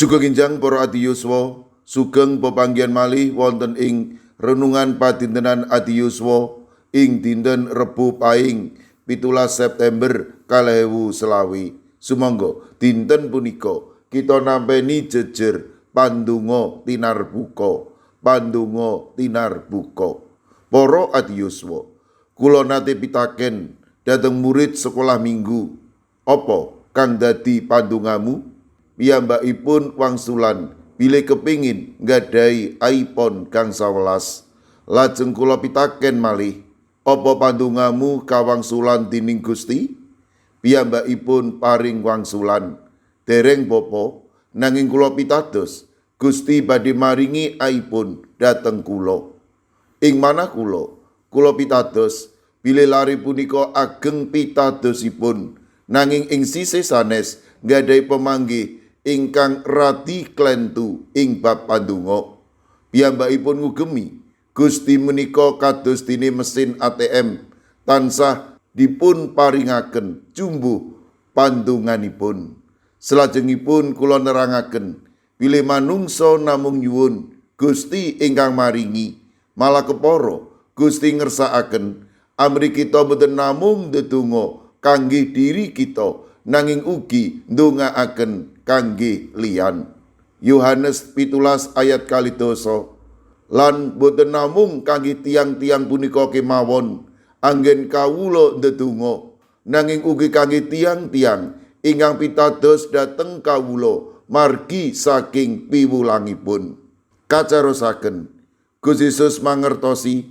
Sugeng enjang para adi yuswa, sugeng pepanggihan malih wonten ing renungan padintenan adi yuswa ing dinten Rebo Pahing 17 September 2020. Sumangga dinten punika kita nampeni jejer pandonga tinarbuka. Pandonga tinarbuka. Para adi yuswa, kula nate pitaken dhateng murid sekolah minggu, apa kang dadi pandongamu? Piyambakipun wangsulan bilih kepingin nggadahi iPhone kang 11. Lajeng kula pitaken malih, apa pandongamu kawangsulan dening Gusti? Piyambakipun paring wangsulan. Dereng bapa, nanging kula pitados Gusti badhe maringi iPhone dhateng kula. Ing manah kula pitados bilih lare punika ageng pitadosipun, nanging ing sisih sanes nggadahi pemanggih ingkang radi klentu ing bab pandonga. Piyambakipun ngugemi Gusti menika kados dene mesin ATM tansah dipun paringaken jumbuh pandonganipun. Salajengipun kula nerangaken bilih manungsa namung nyuwun Gusti ingkang maringi, malah kepara Gusti ngersakaken amri kita boten namung ndedonga kangge diri kita, nanging ugi ndongaaken kangge liyan. Yohanes 17 ayat 2. Lan boten namung kangge tiang-tiang punika kemawon anggen kawula ndedonga, nanging ugi kangge tiang-tiang ingkang pitados dhateng kawula margi saking piwulangipun. Kacarosaken Gusti Yesus mangertosi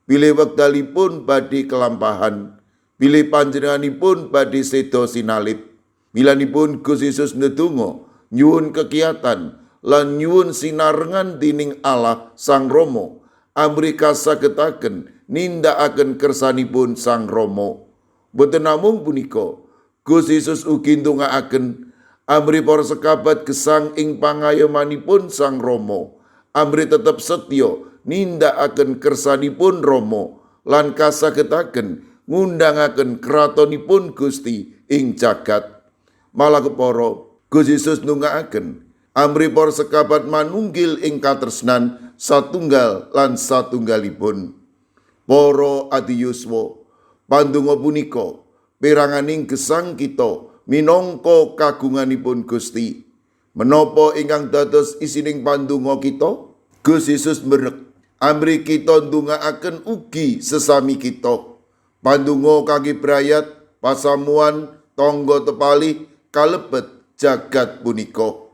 bilih wekdalipun badhe kelampahan, bilih panjenenganipun badhe seda sinalib. Milanipun Gusti Yesus ndedonga nyuwun kekiatan lan nyuwun sinarengan dening Allah Sang Rama amri kasagetaken nindakaken kersanipun Sang Rama. Boten namung punika, Gusti Yesus ugi ndongaaken amri para sekabat gesang ing pangayomanipun Sang Rama amri tetep setya nindakaken kersanipun Rama lan kasagetaken ngundangaken kratonipun Gusti ing jagat. Malah kepara Gusti Yesus ndongaaken amri para sekabat manunggil ing katresnan satunggal lan satunggalipun. Para adi yuswa, pandonga punika peranganing gesang kita minangka kagunganipun Gusti. Menapa ingkang dados isining pandonga kita? Gusti Yesus mrek amri kita ndongaaken ugi sesami kita. Pandonga kangge brayat, pasamuan, tangga tepalih kalebet jagat punika.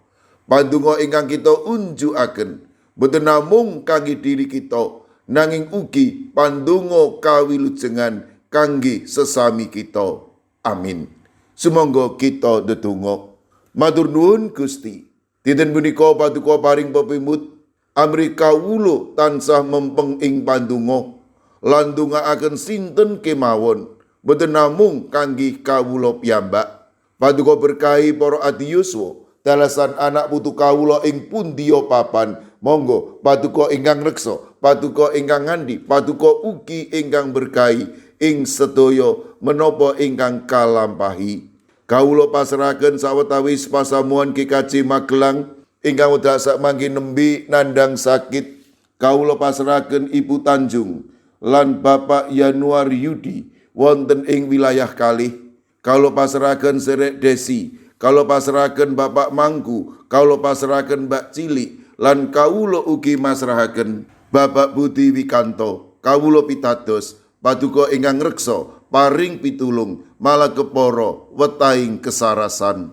Pandonga ingkang kita unjukaken boten namung kangge diri kita, nanging ugi pandonga kawilujengan kangge sesami kita. Amin. Sumangga kita ndedonga. Matur nuwun Gusti, dinten punika paduka paring pepimut amri kawula tansah mempeng ing pandonga lan ndongaaken sinten kemawon, boten namung kangge kawula piyambak. Paduka berkahi para adi yuswa, dalasan anak putu kawula ing pundiya papan, monggo paduka ingkang reksa, paduka ingkang ngandi, paduka ugi ingkang berkahi ing sedaya menapa ingkang kalampahi. Kawula pasrahaken sawetawis pasamuan GKJ Magelang ingkang wedal sakmangke nembe nandhang sakit. Kawula pasrahaken Ibu Tanjung lan Bapak Yanuar Yudi wonten ing wilayah kalih. Kawula pasrahaken Serek Desi, kawula pasrahaken Bapak Mangku, kawula pasrahaken Mbak Cilik, lan kawula ugi masrahaken Bapak Budi Wikanto. Kawula pitados paduka ingkang reksa paring pitulung malah kepara wetahing kesarasan.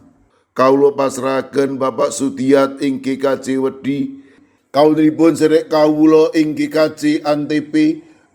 Kawula pasrahaken Bapak Sudiat ing GKJ Wedi, kawulipun Serek kawula ing GKJ Antp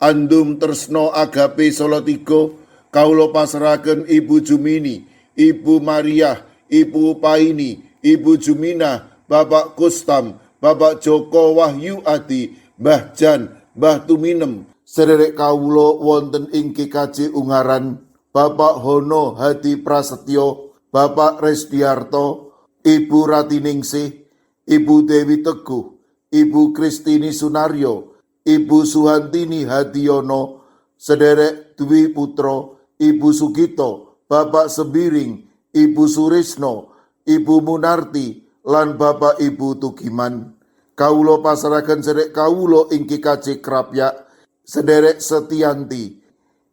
Andum Tresno Agape Solo 3. Kawula pasrahaken Ibu Jumini, Ibu Mariah, Ibu Paini, Ibu Jumina, Bapak Kustam, Bapak Joko Wahyu Adi, Mbah Jan, Mbah Tuminem, sederek kawula wonten ing GKJ Ungaran, Bapak Hono Hadi Prasetyo, Bapak Resdiarto, Ibu Ratiningsih, Ibu Dewi Teguh, Ibu Kristini Sunaryo, Ibu Suhantini Hadiono, sederek Dwi Putro, Ibu Sugito, Bapak Sembiring, Ibu Surisno, Ibu Munarti, lan Bapak Ibu Tugiman. Kawula pasrahaken sederek kawula ing GKJ Krapyak, sederek Setianti.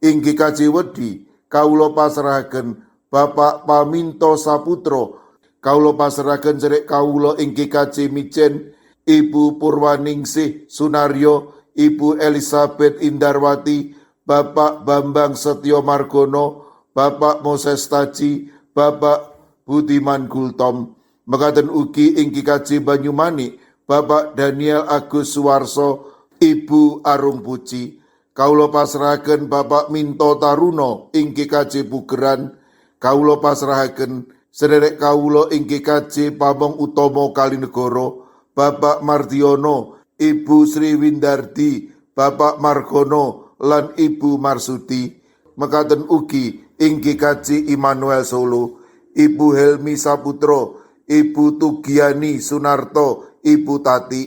Ing GKJ Wedi kawula pasrahaken Bapak Paminto Saputro. Kawula pasrahaken sederek kawula ing GKJ Mijen Ibu Purwaningsih Sunaryo, Ibu Elizabeth Indarwati, Bapak Bambang Setyo Margono, Bapak Moses Taji, Bapak Budiman Gultom. Mekaten ugi ing GKJ Banyumanik Bapak Daniel Agus Suwarso, Ibu Arung Puji. Kawula pasrahaken Bapak Minto Taruno ing GKJ Bugeran. Kawula pasrahaken sederek kawula ing GKJ Pamong Utomo Kalinegoro, Bapak Mardiono, Ibu Sri Windardi, Bapak Margono lan Ibu Marsudi. Mekaten ugi ing GKJ Immanuel Solo, Ibu Helmi Saputro, Ibu Tugiani Sunarto, Ibu Tati.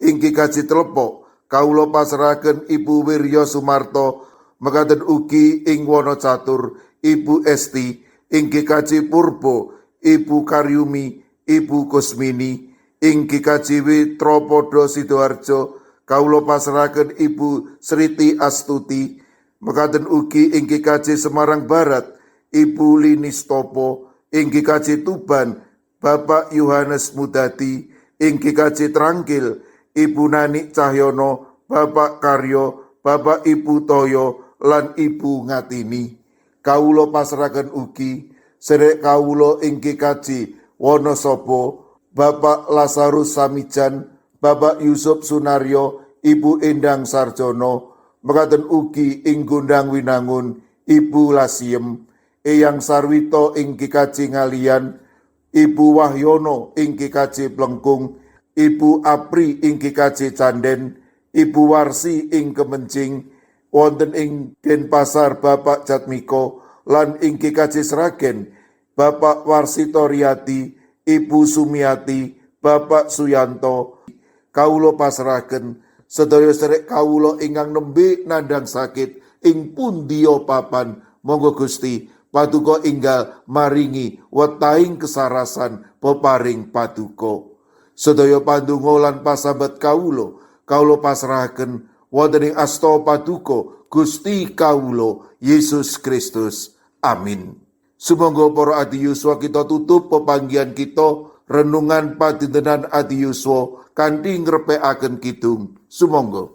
Ing GKJ Tlepok kawula pasrahaken Ibu Wiryo Sumarto. Mekaten ugi ing Wonocatur Ibu Esti. Ing GKJ Purbo Ibu Karyumi, Ibu Kusmini. Ing GKJ Tropodo Sidoarjo kawula pasrahaken Ibu Sriti Astuti. Mekaten ugi ing GKJ Semarang Barat Ibu Linis Topo. Ing GKJ Tuban Bapak Yohanes Mudadi. Ing GKJ Trangkil Ibu Nanik Cahyono, Bapak Karyo, Bapak Ibu Toyo lan Ibu Ngatini. Kawula pasrahaken ugi sederek kawula ing GKJ Wonosobo Bapak Lazarus Samijan, Bapak Yusuf Sunaryo, Ibu Endang Sarjono. Mekaten ugi ing Gondang Winangun Ibu Lasiem, Eyang Sarwito ing GKJ Ngalian, Ibu Wahyono ing GKJ Plengkung, Ibu Apri ing GKJ Canden, Ibu Warsi ing Kemencing, wonten ing Denpasar Bapak Jatmiko, lan ing GKJ Sragen Bapak Warsito Riyadi, Ibu Sumiati, Bapak Suyanto. Kawula pasrahaken sedaya sederek kawula ingkang nembe nandhang sakit ing pundiya papan, monggo Gusti paduka enggal maringi wetahing kesarasan peparing paduka. Sedaya pandonga lan pasabat kawula pasrahaken wonten ing asta paduka Gusti kawula Yesus Kristus. Amin. Sumangga para adiyuswa kita tutup pepanggihan kita renungan padintenan adiyuswa kanthi ngrepekaken kidung. Sumangga.